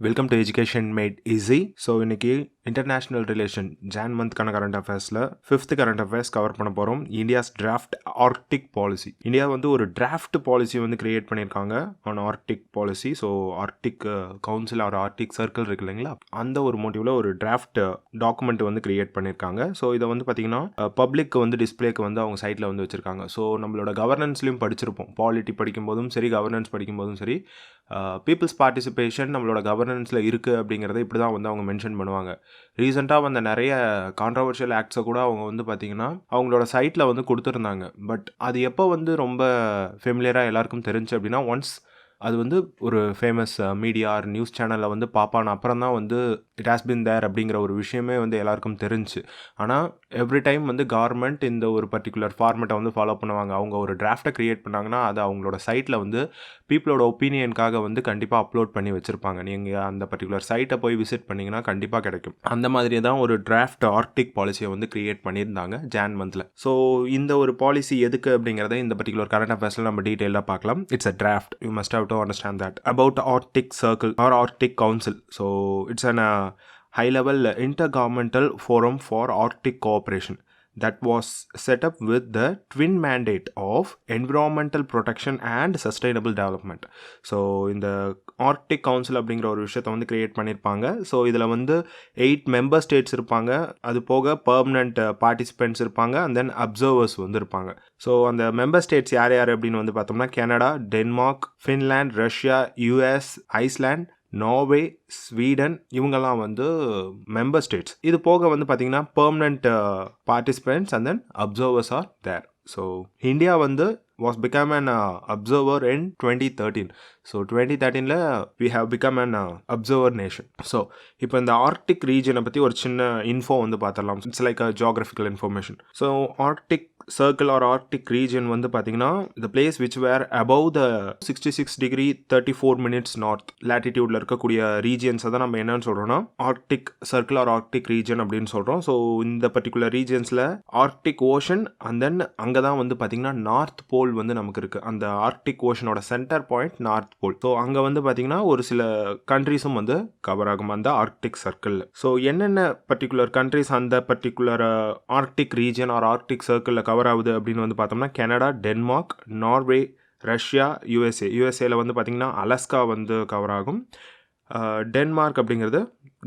Welcome to education made easy. So இன்னைக்கு international relation ஜான் மந்த்க்கான கரண்ட் அஃபேர்ஸில் 5th கரண்ட் அஃபேர்ஸ் கவர் பண்ண போகிறோம். India's draft Arctic policy. India வந்து ஒரு டிராஃப்ட் பாலிசி வந்து கிரியேட் பண்ணியிருக்காங்க on Arctic policy. So Arctic council or Arctic circle இருக்கு இல்லைங்களா, அந்த ஒரு மோட்டிவில் ஒரு டிராஃப்ட் டாக்குமெண்ட் வந்து கிரியேட் பண்ணியிருக்காங்க. ஸோ இதை வந்து பார்த்தீங்கன்னா பப்ளிக் வந்து டிஸ்பிளேக்கு வந்து அவங்க சைட்டில் வந்து வச்சுருக்காங்க. ஸோ நம்மளோட கவர்னன்ஸ்லையும் படிச்சிருப்போம், பாலிட்டி படிக்கும்போதும் சரி கவர்னன்ஸ் படிக்கும்போதும் சரி, பீப்புள்ஸ் பார்ட்டிசிபேஷன் நம்மளோட கவர்னன்ஸில் இருக்குது அப்படிங்கிறத இப்படி தான் வந்து அவங்க மென்ஷன் பண்ணுவாங்க. ரீசெண்டாக வந்த நிறைய கான்ட்ரவர்ஷியல் ஆக்ட்ஸை கூட அவங்க வந்து பார்த்திங்கன்னா அவங்களோட சைட்டில் வந்து கொடுத்துருந்தாங்க. பட் அது எப்போ வந்து ரொம்ப ஃபெமிலியராக எல்லாருக்கும் தெரிஞ்சு அப்படின்னா, ஒன்ஸ் அது வந்து ஒரு ஃபேமஸ் மீடியா ஆர் நியூஸ் சேனலில் வந்து பார்ப்பான அப்புறம் தான் வந்து இட் ஹாஸ் பின் தேர் அப்படிங்கிற ஒரு விஷயமே வந்து எல்லாருக்கும் தெரிஞ்சு. ஆனால் எவ்ரி டைம் வந்து கவர்மெண்ட் இந்த ஒரு பர்டிகுலர் ஃபார்மேட்டை வந்து ஃபாலோ பண்ணுவாங்க. அவங்க ஒரு டிராஃப்டை க்ரியேட் பண்ணாங்கன்னா அதை அவங்களோட சைட்டில் வந்து பீப்புளோட ஒப்பீனியனுக்காக வந்து கண்டிப்பாக அப்லோட் பண்ணி வச்சுருப்பாங்க. நீங்கள் அந்த பர்டிகுலர் சைட்டை போய் விசிட் பண்ணிங்கன்னா கண்டிப்பாக கிடைக்கும். அந்த மாதிரி தான் ஒரு டிராஃப்ட் ஆர்க்டிக் பாலிசியை வந்து க்ரியேட் பண்ணியிருந்தாங்க ஜான் மந்தில். ஸோ இந்த ஒரு பாலிசி எதுக்கு அப்படிங்கிறத இந்த பர்டிகுலர் கரண்ட் அஃபேர்ஸில் நம்ம டீட்டெயிலாக பார்க்கலாம். It's a draft, you must have to understand that about Arctic Circle or Arctic Council. So it's an high level intergovernmental forum for Arctic cooperation that was set up with the twin mandate of environmental protection and sustainable development. So இந்த Arctic council அப்படிங்கிற ஒரு விஷயத்தை வந்து create பண்ணியிருப்பாங்க. So இதில் வந்து 8 member states இருப்பாங்க, அது போக பர்மனண்ட் பார்ட்டிசிபென்ட்ஸ் இருப்பாங்க, அண்ட் தென் அப்சர்வர்ஸ் வந்து இருப்பாங்க. ஸோ அந்த மெம்பர் ஸ்டேட்ஸ் யார் யார் அப்படின்னு வந்து பார்த்தோம்னா Canada, Denmark, Finland, Russia, US, Iceland, Norway, Sweden, இவங்கெல்லாம் வந்து மெம்பர் ஸ்டேட்ஸ். இது போக வந்து பார்த்தீங்கன்னா permanent participants and then observers are there. So India வந்து was become an observer in 2013. So 2013ல we have become an observer nation. So இப்போ இந்த ஆர்க்டிக் ரீஜனை பற்றி ஒரு சின்ன இன்ஃபோ வந்து பார்த்துடலாம். It's like a geographical information. So Arctic circle or Arctic region வந்து பார்த்தீங்கன்னா the place which were above the 66 degree 34 minutes north latitudeல இருக்கக்கூடிய ரீஜியன்ஸை தான் நம்ம என்னன்னு சொல்கிறோம்னா Arctic circle or Arctic region அப்படின்னு சொல்கிறோம். ஸோ இந்த பர்டிகுலர் ரீஜன்ஸில் ஆர்க்டிக் ஓஷன் அண்ட் தென் அங்கே தான் வந்து பார்த்தீங்கன்னா நார்த் போல் வந்து நமக்கு இருக்கு. அந்த ஆர்க்டிக் ஓஷனோட centre point north pole. So அங்கே வந்து பார்த்தீங்கன்னா ஒரு சில கண்ட்ரீஸும் வந்து கவர் ஆகும் அந்த ஆர்க்டிக் சர்க்கிள். ஸோ என்னென்ன பர்டிகுலர் கண்ட்ரீஸ் அந்த particular Arctic region or Arctic சர்க்கிளில் கவர் ஆகுது அப்படின்னு வந்து பார்த்தோம்னா கனடா, டென்மார்க், நார்வே, ரஷ்யா, யூஎஸ்ஏல வந்து பார்த்தீங்கன்னா அலாஸ்கா வந்து கவர் ஆகும். டென்மார்க் அப்படிங்கிறது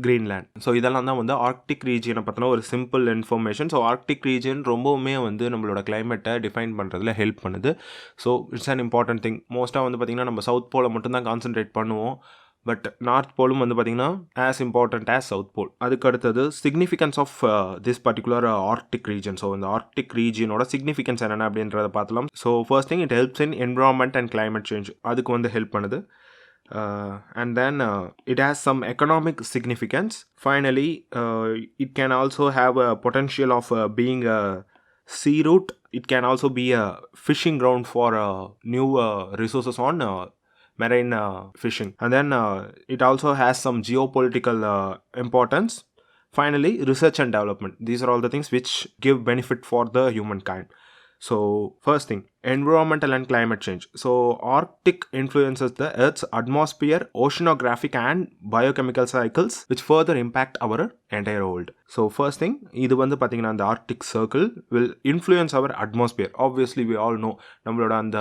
கிரீன்லேண்ட். ஸோ இதெல்லாம் தான் வந்து ஆர்க்டிக் ரீஜியனை பற்றின ஒரு simple information. So Arctic region ரொம்பவுமே வந்து நம்மளோட கிளைமேட்டை டிஃபைன் பண்ணுறதுல ஹெல்ப் பண்ணுது. So it's an important thing. மோஸ்ட்டாக வந்து பார்த்திங்கன்னா நம்ம சவுத் போலை மட்டும்தான் கான்சென்ட்ரேட் பண்ணுவோம். பட் நார்த் போலும் வந்து பார்த்திங்கன்னா as important as south pole. அதுக்கு அடுத்தது significance of this particular Arctic region. So இந்த ஆர்க்டிக் ரீஜனோட சிக்னிஃபிகன்ஸ் என்னென்ன அப்படின்றத பார்த்துலாம். So first thing, it helps in environment and climate change. அதுக்கு வந்து ஹெல்ப் பண்ணுது. And then it has some economic significance. Finally, it can also have a potential of being a sea route. It can also be a fishing ground for new resources on marine fishing. And then it also has some geopolitical importance. Finally, research and development. These are all the things which give benefit for the humankind. So first thing, environmental and climate change. So Arctic influences the Earth's atmosphere, oceanographic and biochemical cycles which further impact our entire world. So first thing, இது வந்து பார்த்தீங்கன்னா அந்த Arctic circle will influence our atmosphere. Obviously we all know நம்மளோட அந்த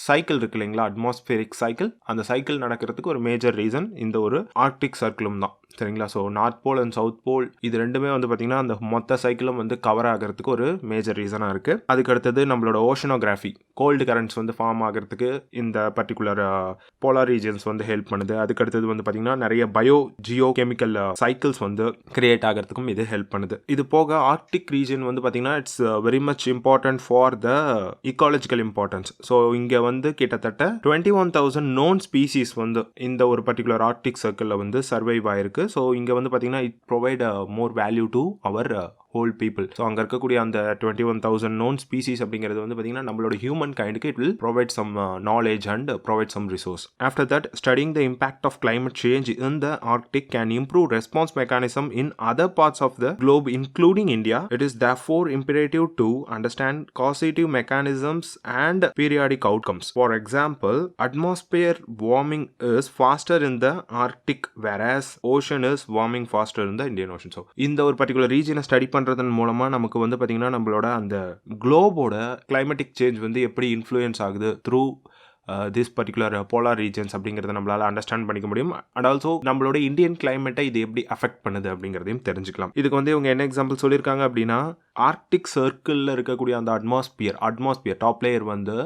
cycle இருக்கு இல்லைங்களா, atmospheric cycle. அந்த cycle நடக்கிறதுக்கு ஒரு மேஜர் ரீசன் இந்த ஒரு ஆர்க்டிக் சர்க்கிளும் தான், சரிங்களா. So north pole and south pole இது ரெண்டுமே வந்து பார்த்தீங்கன்னா அந்த மொத்த சைக்கிளும் வந்து கவர் ஆகிறதுக்கு ஒரு மேஜர் ரீசனாக இருக்குது. அதுக்கு அடுத்தது நம்மளோட ஓஷனோகிராஃபி, கோல்டு கரண்ட்ஸ் வந்து ஃபார்ம் ஆகிறதுக்கு இந்த பர்டிகுலர் போலார் ரீஜன்ஸ் வந்து ஹெல்ப் பண்ணுது. அதுக்கு அடுத்தது வந்து பார்த்தீங்கன்னா நிறைய ஜியோ கெமிக்கல் சைக்கிள்ஸ் வந்து கிரியேட் ஆகிறதுக்கும் இது ஹெல்ப் பண்ணுது. இது போக ஆர்க்டிக் ரீஜன் வந்து பார்த்தீங்கன்னா it's very much important for the ecological importance. So இங்கே வந்து கிட்டத்தட்ட 21,000 நோன் ஸ்பீசிஸ் வந்து இந்த ஒரு பர்டிகுலர் ஆர்க்டிக் சர்க்கிளில் வந்து சர்வைவ் ஆயிருக்கு. ஸோ இங்கே வந்து பார்த்தீங்கன்னா it provide more value to our whole people. So அங்கே இருக்கக்கூடிய அந்த 21,000 நோன் ஸ்பீசிஸ் அப்படிங்கிறது வந்து பார்த்திங்கன்னா நம்மளோட human different kind it will provide some knowledge and provide some resource. After that, studying the impact of climate change in the Arctic can improve response mechanism in other parts of the globe including India. It is therefore imperative to understand causative mechanisms and periodic outcomes. For example, atmosphere warming is faster in the Arctic whereas ocean is warming faster in the Indian Ocean. So இந்த ஒரு particular ரீஜனை study பண்ணுறதன் மூலமாக நமக்கு வந்து பார்த்திங்கன்னா நம்மளோட அந்த குளோபோட climatic change வந்து எப்படி இன்ஃப்ளூயன்ஸ் ஆகுது through this particular polar regions அப்படிங்கிறத நம்மளால் அண்டர்ஸ்டாண்ட் பண்ணிக்க முடியும். அண்ட் ஆல்சோ நம்மளோட இந்தியன் கிளைமேட்டை இது எப்படி அஃபெக்ட் பண்ணுது அப்படிங்கிறதையும் தெரிஞ்சுக்கலாம். இதுக்கு வந்து இவங்க என்ன எக்ஸாம்பிள் சொல்லியிருக்காங்க அப்படின்னா, ஆர்க்டிக் சர்க்கிளில் இருக்கக்கூடிய அந்த அட்மாஸ்பியர் டாப் லேயர் வந்து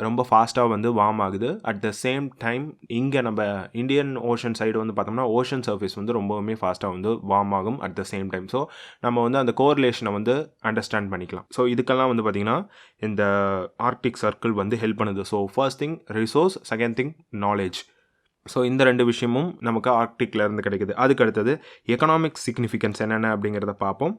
ரொம்ப ஃபாஸ்ட்டாக வந்து வார்ம் ஆகுது. அட் த சேம் டைம் இங்கே நம்ம இந்தியன் ஓஷன் சைடு வந்து பார்த்தோம்னா ஓஷன் சர்ஃபேஸ் வந்து ரொம்பவுமே ஃபாஸ்ட்டாக வந்து வார்ம் ஆகும் at the same time. So நம்ம வந்து அந்த கோரிலேஷனை வந்து அண்டர்ஸ்டாண்ட் பண்ணிக்கலாம். ஸோ இதுக்கெல்லாம் வந்து பார்த்திங்கன்னா இந்த ஆர்க்டிக் சர்க்கிள் வந்து ஹெல்ப் பண்ணுது. So first thing resource, second thing knowledge. So இந்த ரெண்டு விஷயமும் நமக்கு ஆர்க்டிக்கில் இருந்து கிடைக்குது. அதுக்கு அடுத்தது எக்கனாமிக் சிக்னிஃபிகன்ஸ் என்னென்ன அப்படிங்கிறத பார்ப்போம்.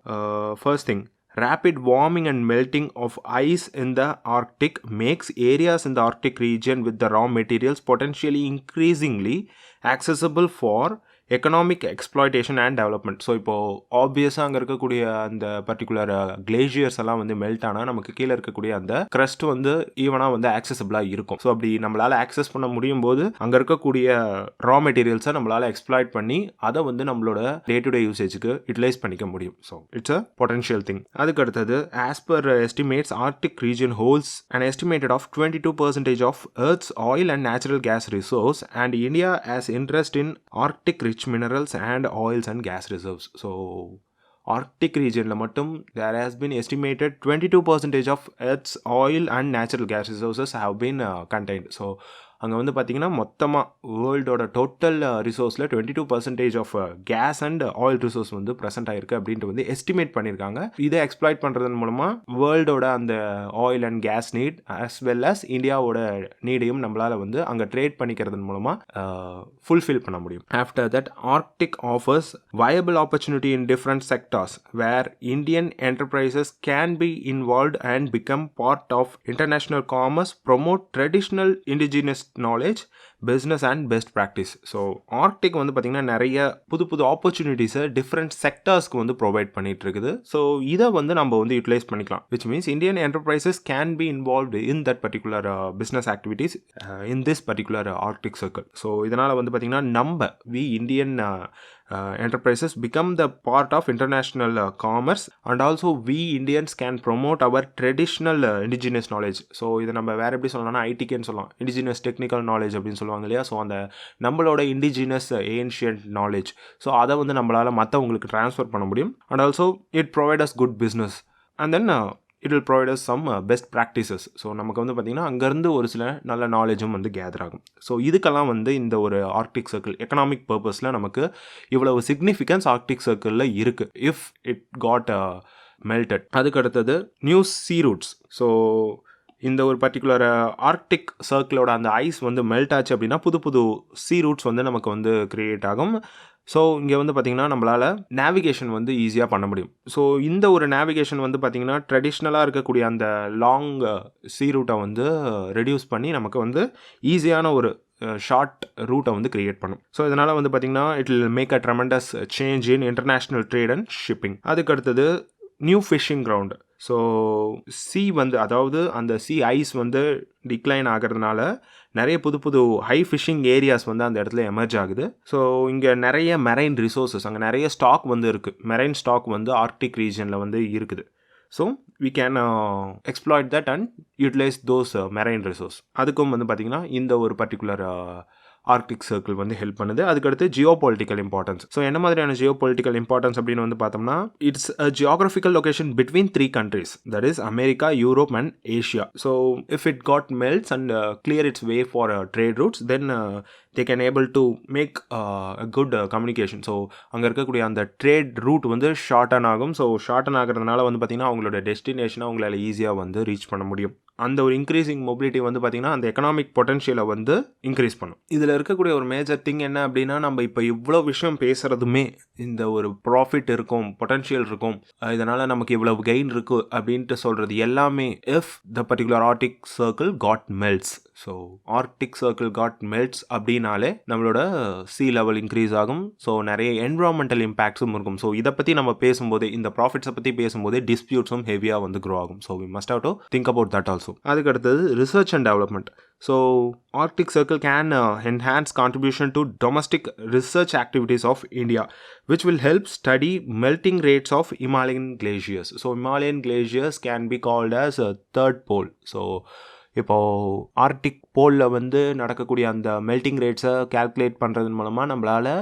First thing, rapid warming and melting of ice in the Arctic makes areas in the Arctic region with the raw materials potentially increasingly accessible for economic exploitation and development. So இப்போது ஆப்வியஸாக அங்கே இருக்கக்கூடிய அந்த particular glaciers எல்லாம் வந்து melt ஆனால் நமக்கு கீழே இருக்கக்கூடிய அந்த க்ரஸ்ட் வந்து ஈவனாக வந்து ஆக்சசபிளாக இருக்கும். ஸோ அப்படி நம்மளால் ஆக்சஸ் பண்ண முடியும் போது அங்கே இருக்கக்கூடிய ரா மெட்டீரியல்ஸை நம்மளால் எக்ஸ்ப்ளாய்ட் பண்ணி அதை வந்து நம்மளோட டே டு டே யூசேஜுக்கு யூட்டிலைஸ் பண்ணிக்க முடியும். So it's a potential thing. அதுக்கு அடுத்தது, as per estimates Arctic region holds and estimated of 22% of earth's oil and natural gas resource and India has interest in Arctic rich minerals and oils and gas reserves. So Arctic region மட்டும் there has been estimated 22% of Earth's oil and natural gas resources have been contained. So அங்கே வந்து பார்த்திங்கன்னா மொத்தமாக வேர்ல்டோட total ரிசோர்ஸில் 22% of gas and oil resource வந்து present ஆகிருக்கு அப்படின்ட்டு வந்து எஸ்டிமேட் பண்ணியிருக்காங்க. இதை எக்ஸ்ப்ளாய்ட் பண்ணுறதன் மூலமாக வேர்ல்டோட அந்த oil and gas need as well as இந்தியாவோட நீடையும் நம்மளால் வந்து அங்கே ட்ரேட் பண்ணிக்கிறதன் மூலமாக ஃபுல்ஃபில் பண்ண முடியும். After that, Arctic offers viable opportunity in different sectors where Indian enterprises can be involved and become part of international commerce, promote traditional indigenous knowledge, business and best practice. So Arctic வந்து பார்த்திங்கன்னா நிறைய புது புது ஆப்பர்ச்சுனிட்டிஸை different செக்டர்ஸ்க்கு வந்து provide பண்ணிட்டு இருக்குது. So இதை வந்து நம்ம வந்து யூட்டிலைஸ் பண்ணிக்கலாம். Which means Indian enterprises can be involved in that particular business activities in this particular Arctic circle. So இதனால் வந்து பார்த்திங்கன்னா we Indian enterprises become the part of international commerce and also we Indians can promote our traditional indigenous knowledge. So இதை நம்ம வேறு எப்படி சொல்லலாம்னா ஐடிகேன்னு சொல்லலாம், indigenous technical knowledge அப்படின்னு சொல்லுவாங்க இல்லையா. ஸோ அந்த நம்மளோட இண்டிஜினஸ் ஏன்ஷியன்ட் நாலேஜ், ஸோ அதை வந்து நம்மளால் மற்றவங்களுக்கு ட்ரான்ஸ்ஃபர் பண்ண முடியும். And also it provide us good business and then it will provide us some best practices. So நமக்கு வந்து பார்த்திங்கன்னா அங்கேருந்து ஒரு சில நல்ல நாலேஜும் வந்து கேதர் ஆகும். ஸோ இதுக்கெல்லாம் வந்து இந்த ஒரு ஆர்க்டிக் சர்க்கிள் எக்கனாமிக் பர்பஸில் நமக்கு இவ்வளவு சிக்னிஃபிகன்ஸ் ஆர்க்டிக் சர்க்கிளில் இருக்குது இஃப் இட் காட் மெல்டட். அதுக்கு அடுத்தது நியூ சீ ரூட்ஸ். ஸோ இந்த ஒரு பர்டிகுலர் ஆர்க்டிக் சர்க்கிளோட அந்த ஐஸ் வந்து மெல்ட் ஆச்சு அப்படின்னா புது புது சீ ரூட்ஸ் வந்து நமக்கு வந்து கிரியேட் ஆகும். ஸோ இங்கே வந்து பார்த்திங்கன்னா நம்மளால் நேவிகேஷன் வந்து ஈஸியாக பண்ண முடியும். ஸோ இந்த ஒரு நேவிகேஷன் வந்து பார்த்திங்கன்னா ட்ரெடிஷ்னலாக இருக்கக்கூடிய அந்த லாங் சீ ரூட்டை வந்து ரெடியூஸ் பண்ணி நமக்கு வந்து ஈஸியான ஒரு ஷார்ட் ரூட்டை வந்து கிரியேட் பண்ணும். ஸோ இதனால் வந்து பார்த்திங்கன்னா it will make a tremendous change in international trade and shipping. அதுக்கு அடுத்தது நியூ ஃபிஷிங் கிரவுண்ட். ஸோ வந்து அதாவது அந்த ஐஸ் வந்து டிக்ளைன் ஆகிறதுனால நிறைய புது புது ஹை ஃபிஷிங் ஏரியாஸ் வந்து அந்த இடத்துல எமர்ஜ் ஆகுது. ஸோ இங்கே நிறைய மெரைன் ரிசோர்ஸஸ், அங்கே நிறைய ஸ்டாக் வந்து இருக்குது. மெரைன் ஸ்டாக் வந்து ஆர்க்டிக் ரீஜனில் வந்து இருக்குது. So we can exploit that and utilize those marine resource. அதுக்கும் வந்து பார்த்திங்கன்னா இந்த ஒரு பர்டிகுலர் ஆர்க்டிக் சர்க்கிள் வந்து ஹெல்ப் பண்ணுது. அதுக்கடுத்து ஜியோ பொலிட்டிக்கல் இம்பார்ட்டன்ஸ். ஸோ என்ன மாதிரியான ஜியோ பொலிட்டிக்கல் இம்பார்ட்டன்ஸ் அப்படின்னு வந்து பார்த்தோம்னா, it's a geographical location between 3 countries, that is America, Europe and Asia. So if it got melts and clear its way for trade routes, then they can able to make a good communication. So அங்கே இருக்கக்கூடிய அந்த trade root வந்து shorten ஆகும். So shorten ஆகிறதுனால வந்து பார்த்திங்கன்னா அவங்களோட டெஸ்டினேஷனை அவங்களால ஈஸியாக வந்து ரீச் பண்ண முடியும். அந்த ஒரு இன்க்ரீசிங் மொபிலிட்டி வந்து பார்த்திங்கன்னா அந்த எக்கனாமிக் பொட்டன்ஷியலை வந்து இன்க்ரீஸ் பண்ணும். இதில் இருக்கக்கூடிய ஒரு மேஜர் திங் என்ன அப்படின்னா, நம்ம இப்போ இவ்வளோ விஷயம் பேசுகிறதுமே இந்த ஒரு ப்ராஃபிட் இருக்கும், பொட்டன்ஷியல் இருக்கும், இதனால் நமக்கு இவ்வளவு கெயின் இருக்குது அப்படின்ட்டு சொல்கிறது எல்லாமே if the particular Arctic circle got melts. So Arctic circle got melts அப்படின்னாலே நம்மளோட சி லெவல் இன்க்ரீஸ் ஆகும். ஸோ நிறைய என்விரான்மெண்டல் இம்பேக்ட்ஸும் இருக்கும். ஸோ இதை பற்றி நம்ம பேசும்போது, இந்த ப்ராஃபிட்ஸை பற்றி பேசும்போது டிஸ்பியூட்ஸும் ஹெவியாக வந்து க்ரோ ஆகும். So we must have to think about that also. அதுக்கு அடுத்தது research and development. So Arctic circle can enhance contribution to domestic research activities of India which will help study melting rates of Himalayan glaciers. So Himalayan glaciers can be called as a third pole. So இப்போது Arctic போலில் வந்து நடக்கக்கூடிய அந்த melting ரேட்ஸை calculate பண்ணுறதன் மூலமாக நம்மளால்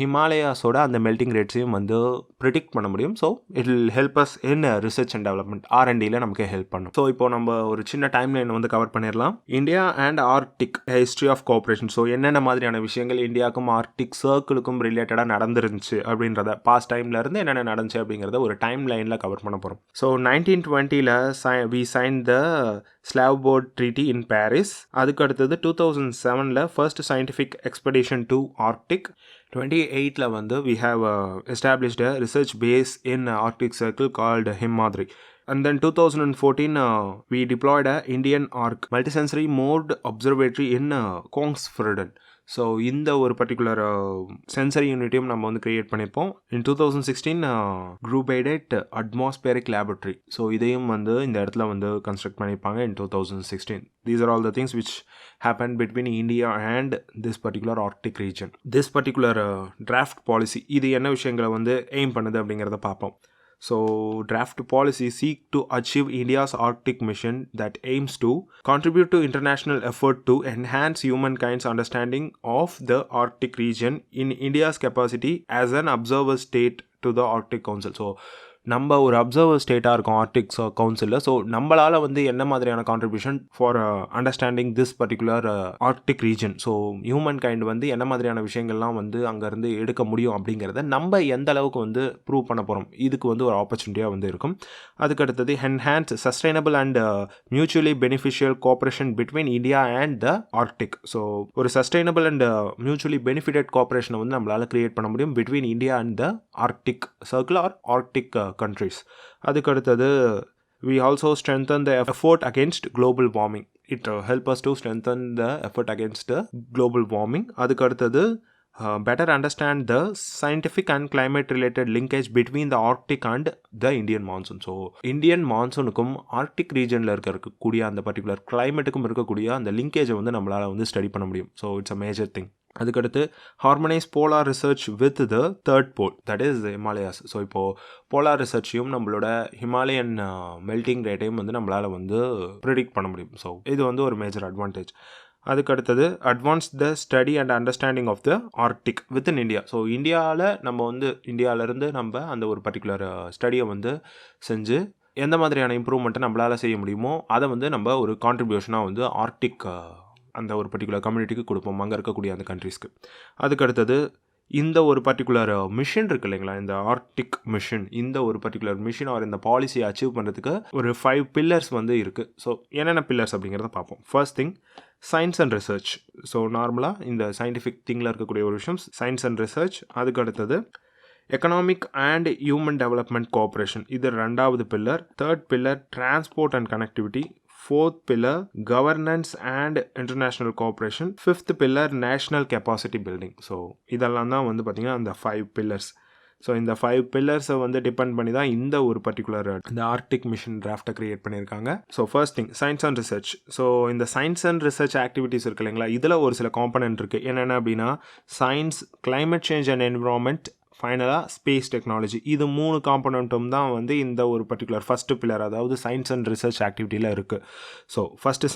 ஹிமாலயாஸோட அந்த melting ரேட்ஸையும் வந்து predict பண்ண முடியும். So it will help us in research and development, R&Dயில் நமக்கு ஹெல்ப் பண்ணும். ஸோ இப்போ நம்ம ஒரு சின்ன டைம் லைன் வந்து கவர் பண்ணிடலாம். India and Arctic history of cooperation. So என்னென்ன மாதிரியான விஷயங்கள் இந்தியாவுக்கும் ஆர்டிக் சர்க்கிளுக்கும் ரிலேட்டடாக நடந்துருந்துச்சு அப்படின்றத, பாஸ்ட் டைம்லேருந்து என்னென்ன நடந்துச்சு அப்படிங்கிறத ஒரு டைம் லைனில் கவர் பண்ண போகிறோம். So 1920 we signed the Slavbord Treaty in Paris. அதுக்கு அடுத்தது 2007 first scientific expedition to Arctic. 28 வந்து we have established a research base in Arctic Circle called Himadri. And then 2014 we deployed a Indian Arc multisensory mode observatory in Kongsfjorden. So இந்த ஒரு particular sensory யூனிட்டையும் நம்ம வந்து create பண்ணியிருப்போம். இன் 2016 group aided atmospheric laboratory. So இதையும் வந்து இந்த இடத்துல வந்து கன்ஸ்ட்ரக்ட் பண்ணியிருப்பாங்க இன் 2016. These are all the things which happened between India and this particular Arctic region. This particular draft policy, இது என்ன விஷயங்களை வந்து எய்ம் பண்ணுது அப்படிங்கிறத பார்ப்போம். So, draft policy seek to achieve India's Arctic mission that aims to contribute to international effort to enhance humankind's understanding of the Arctic region in India's capacity as an observer state to the Arctic Council. So, நம்ம ஒரு observer ஸ்டேட்டாக இருக்கோம் Arctic கவுன்சிலில். So நம்மளால் வந்து என்ன மாதிரியான contribution for understanding this particular Arctic region. So human kind வந்து என்ன மாதிரியான விஷயங்கள்லாம் வந்து அங்கேருந்து எடுக்க முடியும் அப்படிங்கிறத நம்ம எந்த அளவுக்கு வந்து ப்ரூவ் பண்ண போகிறோம், இதுக்கு வந்து ஒரு ஆப்பர்ச்சுனிட்டியாக வந்து இருக்கும். அதுக்கடுத்தது enhance sustainable and mutually beneficial cooperation between India and the Arctic. So ஒரு சஸ்டைனபிள் அண்ட் மியூச்சுவலி பெனிஃபிட்டட் கோஆப்ரேஷனை வந்து நம்மளால் கிரியேட் பண்ண முடியும் between India and the Arctic circle or Arctic countries. அதுக்கடுத்தது we also strengthen the effort against global warming. It help us to strengthen the effort against the global warming. அதுக்கடுத்தது better understand the scientific and climate related linkage between the Arctic and the Indian monsoon. So Indian monsoonக்கும் Arctic ரீஜனில் இருக்கக்கூடிய அந்த particular கிளைமேட்டுக்கும் இருக்கக்கூடிய அந்த லிங்கேஜை வந்து நம்மளால் வந்து ஸ்டடி பண்ண முடியும். So it's a major thing. அதுக்கடுத்து harmonise polar research with the third pole, that is Himalayas. So இப்போது போலார் ரிசர்ச்சையும் நம்மளோட ஹிமாலயன் மெல்டிங் ரேட்டையும் வந்து நம்மளால் வந்து ப்ரிடிக்ட் பண்ண முடியும். ஸோ இது வந்து ஒரு மேஜர் அட்வான்டேஜ். அதுக்கடுத்தது advance the study and understanding of the Arctic within India. So இந்தியாவில் நம்ம வந்து இந்தியாவிலேருந்து நம்ம அந்த ஒரு பர்டிகுலர் ஸ்டடியை வந்து செஞ்சு எந்த மாதிரியான இம்ப்ரூவ்மெண்ட்டை நம்மளால் செய்ய முடியுமோ அதை வந்து நம்ம ஒரு கான்ட்ரிபியூஷனாக வந்து ஆர்டிக் அந்த ஒரு பர்டிகுலர் கம்யூனிட்டிக்கு கொடுப்போம், அங்கே இருக்கக்கூடிய அந்த கண்ட்ரீஸ்க்கு. அதுக்கடுத்தது இந்த ஒரு பர்டிகுலர் மிஷன் இருக்குது இல்லைங்களா, இந்த ஆர்டிக் மிஷன், இந்த ஒரு பர்டிகுலர் மிஷன் ஆர் இந்த பாலிசியை அச்சீவ் பண்ணுறதுக்கு ஒரு 5 பில்லர்ஸ் வந்து இருக்குது. ஸோ என்னென்ன பில்லர்ஸ் அப்படிங்கிறத பார்ப்போம். First thing science and research. So நார்மலாக இந்த சயின்டிஃபிக் திங்கில் இருக்கக்கூடிய ஒரு விஷயம் சயின்ஸ் அண்ட் ரிசர்ச். அதுக்கு அடுத்தது economic and human development cooperation, இது 2வது pillar. Third pillar transport and connectivity. 4th pillar governance and international cooperation. 5th pillar national capacity building. So இதெல்லாம் தான் வந்து பார்த்திங்கன்னா அந்த 5 pillars. ஸோ இந்த 5 பில்லர்ஸை வந்து டிபெண்ட் பண்ணி தான் இந்த ஒரு பர்டிகுலர் இந்த ஆர்டிக் மிஷன் டிராஃப்டை கிரியேட் பண்ணியிருக்காங்க. So first thing science and research. So இந்த சயின்ஸ் அண்ட் ரிசர்ச் ஆக்டிவிட்டீஸ் இருக்கு இல்லைங்களா, இதில் ஒரு சில காம்பனன்ட் இருக்குது. என்னென்ன அப்படின்னா science, climate change and environment, ஃபைனலாக ஸ்பேஸ் டெக்னாலஜி. இது 3 காம்பனண்ட்டும் தான் வந்து இந்த ஒரு பர்டிகுலர் ஃபஸ்ட்டு பில்லர், அதாவது சயின்ஸ் அண்ட் ரிசர்ச் ஆக்டிவிட்டியில் இருக்குது. ஸோ ஃபஸ்ட்டு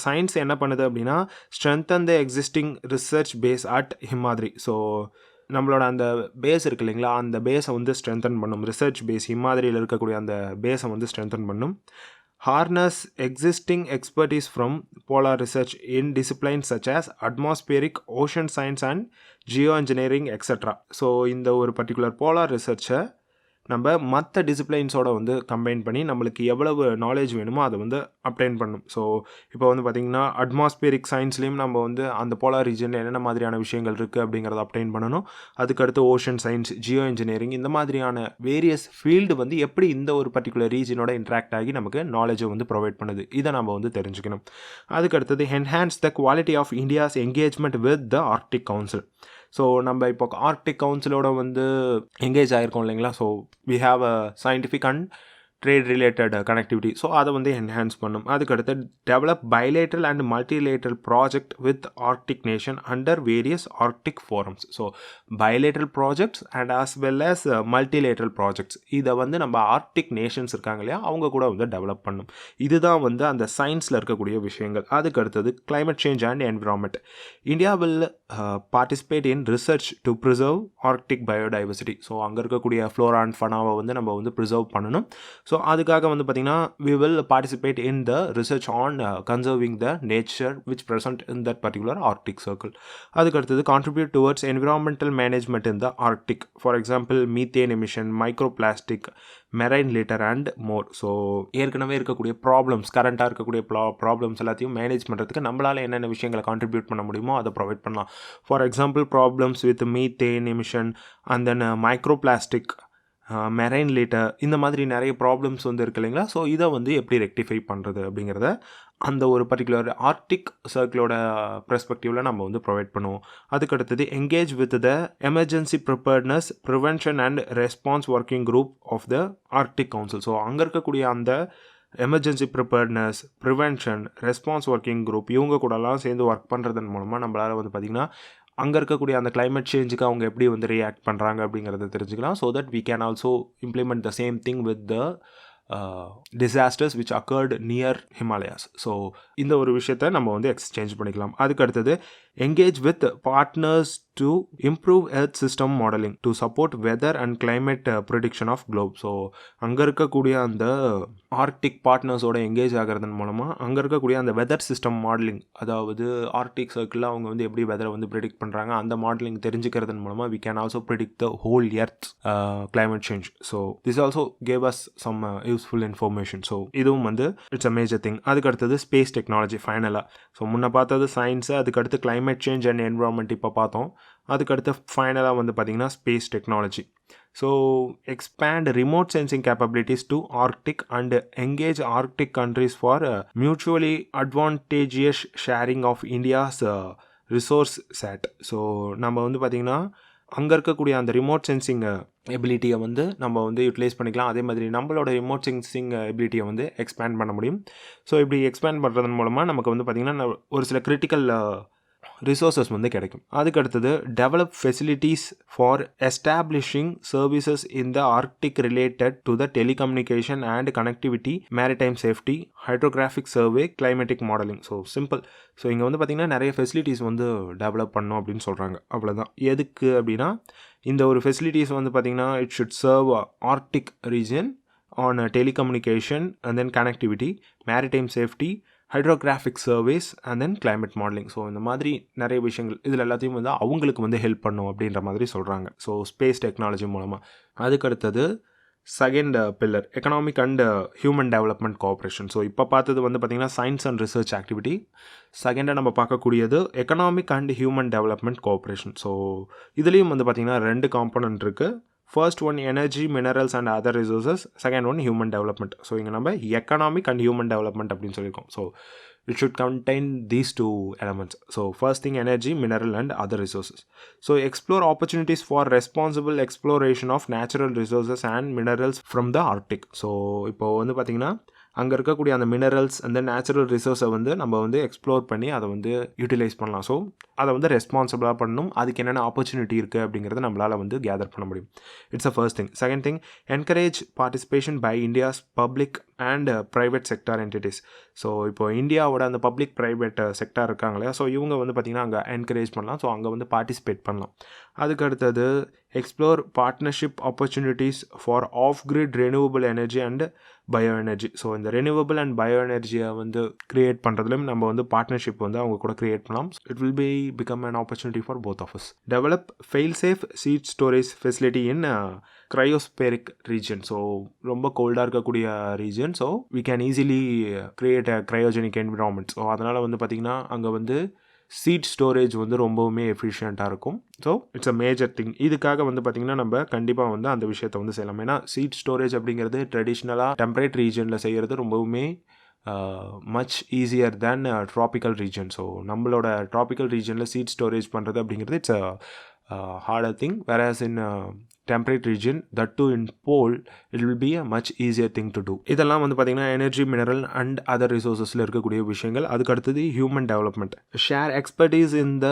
சயின்ஸ் என்ன பண்ணுது அப்படின்னா strengthen the existing research base at Himadri. So நம்மளோட அந்த பேஸ் இருக்கு இல்லைங்களா, அந்த பேஸை வந்து ஸ்ட்ரென்தன் பண்ணும். ரிசர்ச் பேஸ் ஹிமாத்ரியில் இருக்கக்கூடிய அந்த பேஸை வந்து ஸ்ட்ரென்தன் பண்ணும். harness existing expertise from polar research in disciplines such as atmospheric, ocean science and geoengineering etc. So இந்த ஒரு பர்டிகுலர் போலார் ரிசர்ச்சை நம்ம மற்ற டிசிப்ளைன்ஸோட வந்து கம்பைன் பண்ணி நம்மளுக்கு எவ்வளவு நாலேஜ் வேணுமோ அதை வந்து அப்டைன் பண்ணணும். ஸோ இப்போ வந்து பார்த்திங்கன்னா அட்மாஸ்பியரிக் சயின்ஸ்லேயும் நம்ம வந்து அந்த போலார் ரீஜனில் என்னென்ன மாதிரியான விஷயங்கள் இருக்குது அப்படிங்கிறத அப்டைன் பண்ணணும். அதுக்கடுத்து ஓஷன் சயின்ஸ், ஜியோ இன்ஜினியரிங், இந்த மாதிரியான வேரியஸ் ஃபீல்டு வந்து எப்படி இந்த ஒரு பர்டிகுலர் ரீஜனோட இன்ட்ராக்ட் ஆகி நமக்கு நாலேஜை வந்து ப்ரொவைட் பண்ணுது, இதை நம்ம வந்து தெரிஞ்சுக்கணும். அதுக்கடுத்தது enhance the quality of India's engagement with the Arctic council. So நம்ம இப்போ ஆர்க்டிக் கவுன்சிலோட வந்து எங்கேஜ் ஆகிருக்கோம் இல்லைங்களா. So we have a scientific and trade related connectivity. So அதை வந்து என்ஹான்ஸ் பண்ணும். அதுக்கடுத்து develop bilateral and multilateral project with Arctic nation under various Arctic forums. So bilateral projects and as well as multilateral projects, இதை வந்து நம்ம Arctic Nations இருக்காங்க இல்லையா, அவங்க கூட வந்து டெவலப் பண்ணும். இதுதான் வந்து அந்த சயின்ஸில் இருக்கக்கூடிய விஷயங்கள். அதுக்கடுத்தது climate change and environment. India will participate in research to preserve Arctic biodiversity. So அங்கே இருக்கக்கூடிய ஃப்ளோரா அண்ட் ஃபனாவை வந்து நம்ம வந்து ப்ரிசர்வ் பண்ணணும். ஸோ அதுக்காக வந்து பார்த்திங்கன்னா we will participate in the research on conserving the nature which present in that particular Arctic circle. அதுக்கடுத்தது contribute towards environmental management in the Arctic. For example, methane emission, microplastic, marine litter and more. So ஏற்கனவே இருக்கக்கூடிய problems, கரண்ட்டாக இருக்கக்கூடிய problems எல்லாத்தையும் manage பண்ணுறதுக்கு நம்மளால் என்னென்ன விஷயங்களை கான்ட்ரிபியூட் பண்ண முடியுமோ அதை ப்ரொவைட் பண்ணலாம். For example problems with methane emission and then microplastic, marine litre, இந்த மாதிரி நிறைய ப்ராப்ளம்ஸ் வந்து இருக்கு இல்லைங்களா. ஸோ இதை வந்து எப்படி ரெக்டிஃபை பண்ணுறது அப்படிங்கிறத அந்த ஒரு பர்டிகுலர் ஆர்க்டிக் சர்க்கிளோட பெர்ஸ்பெக்டிவில் நம்ம வந்து ப்ரொவைட் பண்ணுவோம். அதுக்கடுத்தது engage with the emergency preparedness prevention and response working group of the Arctic council. So அங்கே இருக்கக்கூடிய அந்த emergency preparedness, prevention, response working group, இவங்க கூடலாம் சேர்ந்து ஒர்க் பண்ணுறதன் மூலமாக நம்மளால் வந்து பார்த்திங்கன்னா அங்கே இருக்கக்கூடிய அந்த கிளைமேட் சேஞ்சுக்கு அவங்க எப்படி வந்து ரியாக்ட் பண்ணுறாங்க அப்படிங்கிறத தெரிஞ்சுக்கலாம். So that we can also implement the same thing with the disasters which occurred near Himalayas. So இந்த ஒரு விஷயத்தை நம்ம வந்து எக்ஸ்சேஞ்ச் பண்ணிக்கலாம். அதுக்கு அடுத்தது engage with partners to improve earth system modeling to support weather and climate prediction of globe. So அங்கே இருக்கக்கூடிய அந்த ஆர்க்டிக் பார்ட்னர்ஸோட எங்கேஜ் ஆகிறதன் மூலமாக அங்கே இருக்கக்கூடிய அந்த வெதர் சிஸ்டம் மாடலிங், அதாவது ஆர்க்டிக் சர்க்கிளில் அவங்க வந்து எப்படி வெதரை வந்து ப்ரிடிக்ட் பண்ணுறாங்க, அந்த மாடலிங் தெரிஞ்சுக்கிறதன் மூலமாக we can also predict the whole earth climate change. So this also gave us some useful information. So இதுவும் வந்து இட்ஸ் அ மேஜர் திங். அதுக்கு அடுத்தது ஸ்பேஸ் டெக்னாலஜி ஃபைனலாக. ஸோ முன்ன பார்த்தது சயின்ஸு, அதுக்கடுத்து கிளைமேட் சேஞ்ச் அண்ட் என்விரான்மெண்ட் இப்போ பார்த்தோம். அதுக்கடுத்து ஃபைனலாக வந்து பார்த்திங்கன்னா space technology. So expand remote sensing capabilities to Arctic and engage Arctic countries for mutually advantageous sharing of India's resource set. So நம்ம வந்து பார்த்திங்கன்னா அங்கே இருக்கக்கூடிய அந்த ரிமோட் சென்சிங் எபிலிட்டியை வந்து நம்ம வந்து யூட்டிலைஸ் பண்ணிக்கலாம். அதே மாதிரி நம்மளோட ரிமோட் சென்சிங் எபிலிட்டியை வந்து எக்ஸ்பேண்ட் பண்ண முடியும். ஸோ இப்படி எக்ஸ்பேண்ட் பண்ணுறதன் மூலமாக நமக்கு வந்து பார்த்திங்கன்னா ஒரு சில கிரிட்டிக்கல் ரிசோர்ஸஸ் வந்து கிடைக்கும். அதுக்கு அடுத்தது develop facilities for establishing services in the Arctic related to the telecommunication and connectivity, maritime safety, hydrographic survey, climatic modelling. So simple. So இங்கே வந்து பார்த்திங்கன்னா நிறைய ஃபெசிலிட்டிஸ் வந்து டெவலப் பண்ணணும் அப்படின்னு சொல்கிறாங்க. அவ்வளோதான். எதுக்கு அப்படின்னா இந்த ஒரு ஃபெசிலிட்டிஸ் வந்து பார்த்திங்கன்னா it should serve Arctic region on telecommunication and then connectivity, maritime safety, hydrographic services and then climate modelling. So இந்த மாதிரி நிறைய விஷயங்கள் இதில் எல்லாத்தையும் வந்து அவங்களுக்கு வந்து ஹெல்ப் பண்ணும் அப்படின்ற மாதிரி சொல்கிறாங்க. ஸோ ஸ்பேஸ் டெக்னாலஜி மூலமாக. அதுக்கடுத்தது second pillar economic and human development cooperation. So இப்போ பார்த்தது வந்து பார்த்திங்கன்னா சயின்ஸ் அண்ட் ரிசர்ச் ஆக்டிவிட்டி. செகண்டாக நம்ம பார்க்கக்கூடியது economic and human development cooperation. So இதுலேயும் வந்து பார்த்திங்கன்னா 2 காம்பனண்ட் இருக்குது. First one energy, minerals and other resources. Second one human development. So இங்கே நம்ம எக்கனாமிக் அண்ட் ஹியூமன் டெவலப்மெண்ட் அப்படின்னு சொல்லியிருக்கோம். So it should contain these 2 elements. So first thing energy, mineral and other resources. So explore opportunities for responsible exploration of natural resources and minerals from the Arctic. So இப்போ வந்து பார்த்திங்கன்னா அங்கே இருக்கக்கூடிய அந்த minerals அந்த natural ரிசோர்ஸை வந்து நம்ம வந்து எக்ஸ்ப்ளோர் பண்ணி அதை வந்து யூட்டிலைஸ் பண்ணலாம். ஸோ அதை வந்து ரெஸ்பான்சிபிளாக பண்ணணும். அதுக்கு என்னென்ன ஆப்பர்ச்சுனிட்டி இருக்குது அப்படிங்கிறத நம்மளால் வந்து கேதர் பண்ண முடியும். It's a first thing. Second thing, encourage participation by India's public and private sector entities. So இப்போ இந்தியாவோட அந்த பப்ளிக் ப்ரைவேட் செக்டார் இருக்காங்க இல்லையா, ஸோ இவங்க வந்து பார்த்திங்கன்னா அங்கே என்கரேஜ் பண்ணலாம். ஸோ அங்கே வந்து பார்ட்டிசிபேட் பண்ணலாம். அதுக்கு அடுத்தது explore partnership opportunities for of grid renewable energy and bio energy. So இந்த ரெனியூவபிள் அண்ட் பயோ எனர்ஜியை வந்து கிரியேட் பண்ணுறதுலையும் நம்ம வந்து பார்ட்னர்ஷிப் வந்து அவங்க கூட கிரியேட் பண்ணலாம். It will be become an opportunity for both of us. Develop fail safe seed storage facility in cryospheric region. So ரொம்ப கோல்டாக இருக்கக்கூடிய ரீஜன். So we can easily create a cryogenic environment. So அதனால் வந்து பார்த்திங்கன்னா அங்கே வந்து சீட் ஸ்டோரேஜ் வந்து ரொம்பவுமே எஃபிஷியண்ட்டாக இருக்கும். So it's a major thing. இதுக்காக வந்து பார்த்திங்கன்னா நம்ம கண்டிப்பாக வந்து அந்த விஷயத்தை வந்து செய்யலாம். ஏன்னா சீட் ஸ்டோரேஜ் அப்படிங்கிறது ட்ரெடிஷ்னலாக டெம்பரேட் ரீஜனில் செய்கிறது ரொம்பவுமே much easier than tropical region. So நம்மளோட ட்ராபிக்கல் ரீஜனில் சீட் ஸ்டோரேஜ் பண்ணுறது அப்படிங்கிறது it's a harder thing, whereas in temperate region, that too in pole, it will be a much easier thing to do. இதெல்லாம் வந்து பார்த்தீங்கன்னா எனர்ஜி, மினரல் அண்ட் அதர் ரிசோர்ஸஸில் இருக்கக்கூடிய விஷயங்கள். அதுக்கு அடுத்தது human development. Share expertise in the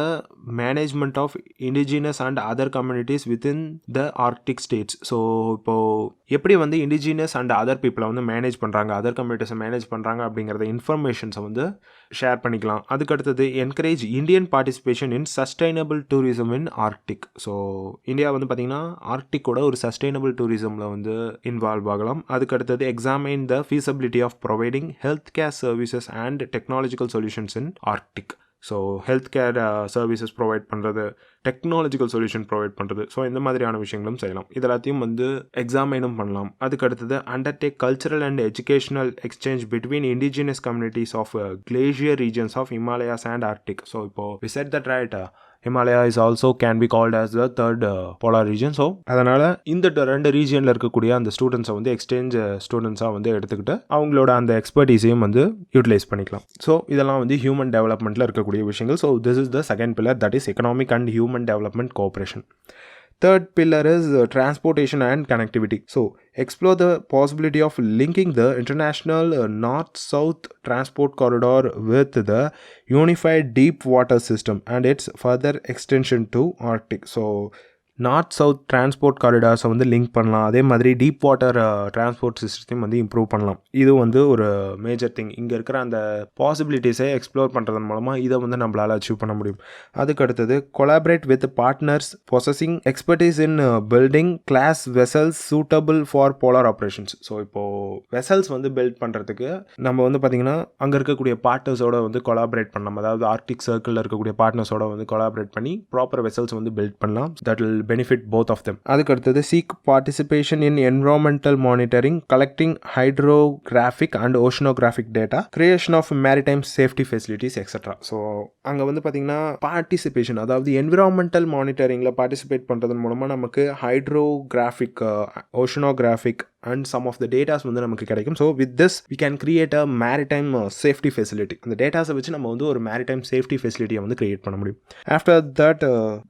management of indigenous and other communities within the Arctic states. So இப்போது எப்படி வந்து இண்டிஜினஸ் அண்ட் அதர் பீப்புளை வந்து மேனேஜ் பண்ணுறாங்க, அதர் கம்யூனிட்டிஸை மேனேஜ் பண்ணுறாங்க அப்படிங்கிறத இன்ஃபர்மேஷன்ஸை வந்து ஷேர் பண்ணிக்கலாம். அதுக்கு அடுத்தது என்கரேஜ் இந்தியன் பார்ட்டிசிபேஷன் இன் சஸ்டைனபிள் டூரிசம் இன் ஆர்க்டிக். ஸோ இந்தியா வந்து பார்த்திங்கன்னா ஆர்க்டிக்கோட ஒரு சஸ்டைனபிள் டூரிசமில் வந்து இன்வால்வ் ஆகலாம். அதுக்கு அடுத்தது examine the feasibility of providing health care services and technological solutions in Arctic. So health care services provide பண்ணுறது, டெக்னாலஜிக்கல் சொல்யூஷன் ப்ரொவைட் பண்ணுறது, so இந்த மாதிரியான விஷயங்களும் செய்யலாம். இதெல்லாத்தையும் வந்து எக்ஸாமைனும் பண்ணலாம். அதுக்கு அடுத்தது undertake cultural and educational exchange between indigenous communities of glacier regions of Himalayas and Arctic. So இப்போ we said that right, Himalaya is also can be called as the third polar region. So அதனால் இந்த ரெண்டு ரீஜியனில் இருக்கக்கூடிய அந்த ஸ்டூடெண்ட்ஸை வந்து exchange ஸ்டூடெண்ட்ஸாக வந்து எடுத்துக்கிட்டு அவங்களோட அந்த எக்ஸ்பர்டீஸையும் வந்து யூட்டிலைஸ் பண்ணிக்கலாம். ஸோ இதெல்லாம் வந்து ஹியூமன் டெவலப்மெண்ட்டில் இருக்கக்கூடிய விஷயங்கள். So this is the second pillar, that is economic and human development cooperation. Third pillar is transportation and connectivity. So explore the possibility of linking the international north-south transport corridor with the unified deep water system and its further extension to Arctic. So north south transport காரிடார்ஸை வந்து link பண்ணலாம். அதே மாதிரி deep water transport சிஸ்டத்தையும் வந்து improve பண்ணலாம். இது வந்து ஒரு மேஜர் திங். இங்கே இருக்கிற அந்த பாசிபிலிட்டிஸை எக்ஸ்ப்ளோர் பண்ணுறதன் மூலமாக இதை வந்து நம்மளால் அச்சீவ் பண்ண முடியும். அதுக்கு அடுத்தது collaborate with partners possessing expertise in building class vessels suitable for polar operations. So இப்போது வெசல்ஸ் வந்து பில்ட் பண்ணுறதுக்கு நம்ம வந்து பார்த்திங்கன்னா அங்கே இருக்கக்கூடிய பார்ட்னர்ஸோட வந்து கொலாபரேட் பண்ணலாம். அதாவது ஆர்க்டிக் சர்க்கிளில் இருக்கக்கூடிய பார்ட்னர்ஸோட வந்து கொலாபரேட் பண்ணி ப்ராப்பர் வெசல்ஸ் வந்து பில்ட் பண்ணலாம். That will benefit both of them. அதுக்கு அடுத்தது seek participation in environmental monitoring, collecting hydrographic and oceanographic data, creation of maritime safety facilities, etc. So அங்கே வந்து பார்த்திங்கன்னா பார்ட்டிசிபேஷன், அதாவது என்விரான்மெண்டல் மானிட்டரிங்கில் பார்ட்டிசிபேட் பண்ணுறதன் மூலமாக நமக்கு hydrographic, oceanographic and some of the datas வந்து நமக்கு கிடைக்கும். So with this we can create a maritime safety facility. அந்த டேட்டாஸை வச்சு நம்ம வந்து ஒரு maritime safety facility வந்து கிரியேட் பண்ண முடியும். After that,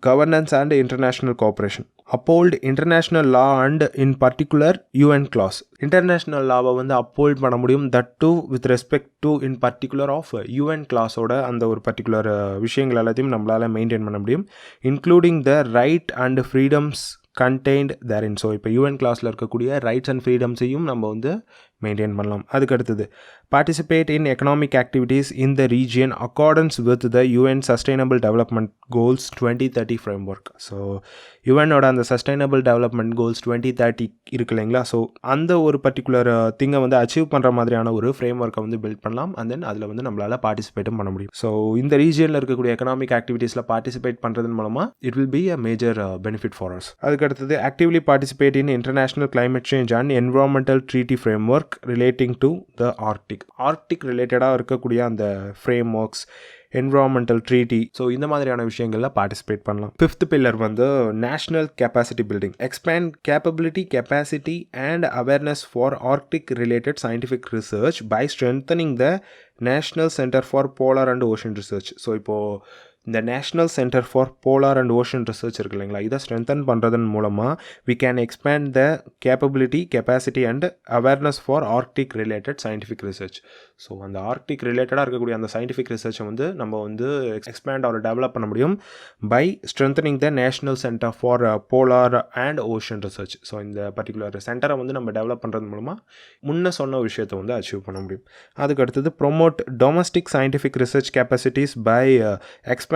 governance and international cooperation. uphold international law and in particular UN clause. international லாவை வந்து uphold பண்ண முடியும், that too with respect to in particular of UN clauseோட அந்த ஒரு பர்டிகுலர் விஷயங்கள் எல்லாத்தையும் நம்மளால் மெயின்டைன் பண்ண முடியும், including the right and freedoms contained therein. So இப்போ யூஎன் கிளாஸில் இருக்கக்கூடிய ரைட்ஸ் அண்ட் ஃப்ரீடம்ஸையும் நம்ம வந்து மெயின்டைன் பண்ணலாம். அதுக்கு அடுத்தது participate in economic activities in the region accordance with the UN sustainable development goals 2030 framework. So யூஎனோட அந்த சஸ்டைனபிள் டெவலப்மெண்ட் கோல்ஸ் 2030 இருக்கு இல்லைங்களா? ஸோ அந்த ஒரு பர்டிகுலர் திங்கை வந்து அச்சீவ் பண்ணுற மாதிரியான ஒரு ஃப்ரேம் ஒர்க்கை வந்து பில்ட் பண்ணலாம். அண்ட் தென் அதில் வந்து நம்மளால் பார்ட்டிசிபேட்டும் பண்ண முடியும். ஸோ இந்த ரீஜியனில் இருக்கக்கூடிய எக்கனாமிக் ஆக்டிவிட்டீஸில் பார்ட்டிசிபேட் பண்ணுறதன் மூலமாக it will be a major benefit for us. அதுக்கு அடுத்தது actively participate in international climate change and environmental treaty framework relating to the Arctic ரிலேட்டடாக இருக்கக்கூடிய அந்த frameworks, environmental treaty, so இந்த மாதிரியான விஷயங்களில் பார்ட்டிசிபேட் பண்ணலாம். ஃபிஃப்த் பில்லர் வந்து national capacity building. Expand capability, capacity and awareness for Arctic related scientific research by strengthening the national centre for polar and ocean research. So இப்போது இந்த national centre for polar and ocean research இருக்கு இல்லைங்களா, இதை strengthen பண்ணுறதன் மூலமாக we can expand the capability, capacity and awareness for Arctic related scientific research. So அந்த Arctic ரிலேட்டடாக இருக்கக்கூடிய அந்த சயின்டிஃபிக் ரிசர்ச்சை வந்து நம்ம வந்து எக்ஸ்பேண்ட் ஆர் டெவலப் பண்ண முடியும் by strengthening the national centre for polar and ocean research. So இந்த பர்டிகுலர் சென்டரை வந்து நம்ம டெவலப் பண்ணுறது மூலமாக முன்ன சொன்ன விஷயத்தை வந்து அச்சீவ் பண்ண முடியும். அதுக்கு அடுத்தது promote domestic scientific research capacities by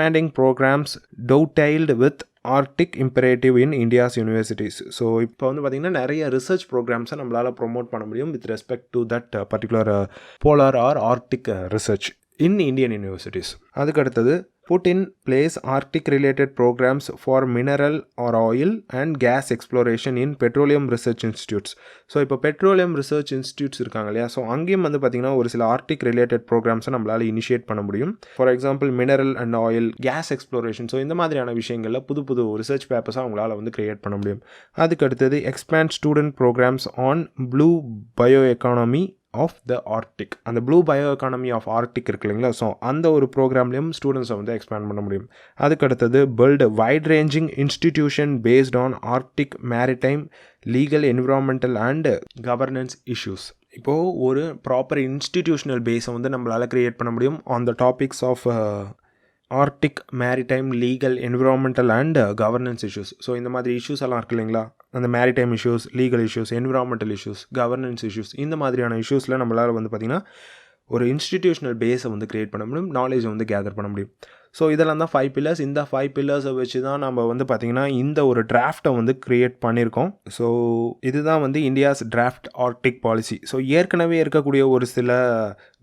expanding programs dovetailed with Arctic imperative in India's universities. So இப்போ வந்து பார்த்திங்கன்னா நிறைய ரிசர்ச் ப்ரோக்ராம்ஸை நம்மளால் ப்ரொமோட் பண்ண முடியும் with respect to that particular polar or Arctic research. in Indian universities. அதுக்கு அடுத்தது put in place Arctic related programs for mineral or oil and gas exploration in petroleum research institutes. So இப்போ petroleum research institutes இருக்காங்க இல்லையா, so அங்கேயும் வந்து பார்த்திங்கன்னா ஒரு சில ஆர்டிக் ரிலேட்டட் ப்ரோக்ராம்ஸை நம்மளால் இனிஷியேட் பண்ண முடியும். For example mineral and oil, gas exploration, so இந்த மாதிரியான விஷயங்களில் புது புது ரிசர்ச் பேப்பர்ஸாக அவங்களால வந்து கிரியேட் பண்ண முடியும். அதுக்கு அடுத்தது expand student programmes on blue bio economy of the Arctic. அந்த blue bio economy of Arctic இருக்கு இல்லைங்களா, ஸோ அந்த ஒரு ப்ரோக்ராம்லேயும் ஸ்டூடெண்ட்ஸை வந்து எக்ஸ்பேண்ட் பண்ண முடியும். அதுக்கு அடுத்தது build wide ranging institution based on Arctic maritime legal environmental and governance issues. இப்போது ஒரு ப்ராப்பர் இன்ஸ்டிடியூஷனல் பேஸை வந்து நம்மளால் க்ரியேட் பண்ண முடியும் on the topics of Arctic maritime legal environmental and governance issues. So இந்த மாதிரி இஷ்யூஸ் எல்லாம் இருக்கு இல்லைங்களா, அந்த maritime issues, legal issues, environmental issues, governance issues, இந்த மாதிரியான இஷ்யூஸில் நம்மளால் வந்து பார்த்திங்கன்னா ஒரு இன்ஸ்டிடியூஷனல் பேஸை வந்து க்ரியேட் பண்ண முடியும், நாலேஜை வந்து கேதர் பண்ண முடியும். ஸோ இதெல்லாம் தான் 5 பில்லர்ஸ். இந்த 5 பில்லர்ஸை வச்சு தான் நம்ம வந்து பார்த்திங்கன்னா இந்த ஒரு டிராஃப்டை வந்து க்ரியேட் பண்ணியிருக்கோம். ஸோ இதுதான் வந்து India's draft Arctic policy. So ஏற்கனவே இருக்கக்கூடிய ஒரு சில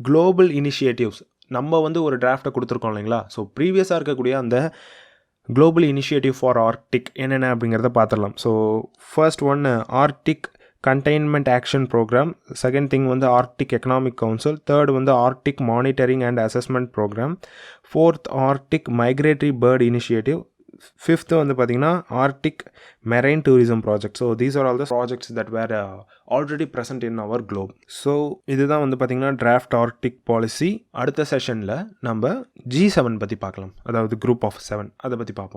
குளோபல் இனிஷியேட்டிவ்ஸ் நம்ம வந்து ஒரு டிராஃப்டை கொடுத்துருக்கோம் இல்லைங்களா, ஸோ ப்ரீவியஸாக இருக்கக்கூடிய அந்த குளோபல் இனிஷியேட்டிவ் ஃபார் ஆர்டிக் என்னென்ன அப்படிங்கிறத பார்த்துடலாம். So first one Arctic containment action programme, second thing வந்து ஆர்டிக் எக்கனாமிக் கவுன்சில், தேர்ட் வந்து Arctic monitoring and assessment programme, fourth Arctic migratory bird initiative, fifth வந்து பார்த்திங்கன்னா Arctic marine tourism project. So these are all the projects that were already present in our globe. So இதுதான் வந்து பார்த்திங்கன்னா draft Arctic policy. அடுத்த செஷனில் நம்ம G7 பற்றி பார்க்கலாம், அதாவது குரூப் ஆஃப் 7, அதை பற்றி பார்ப்போம்.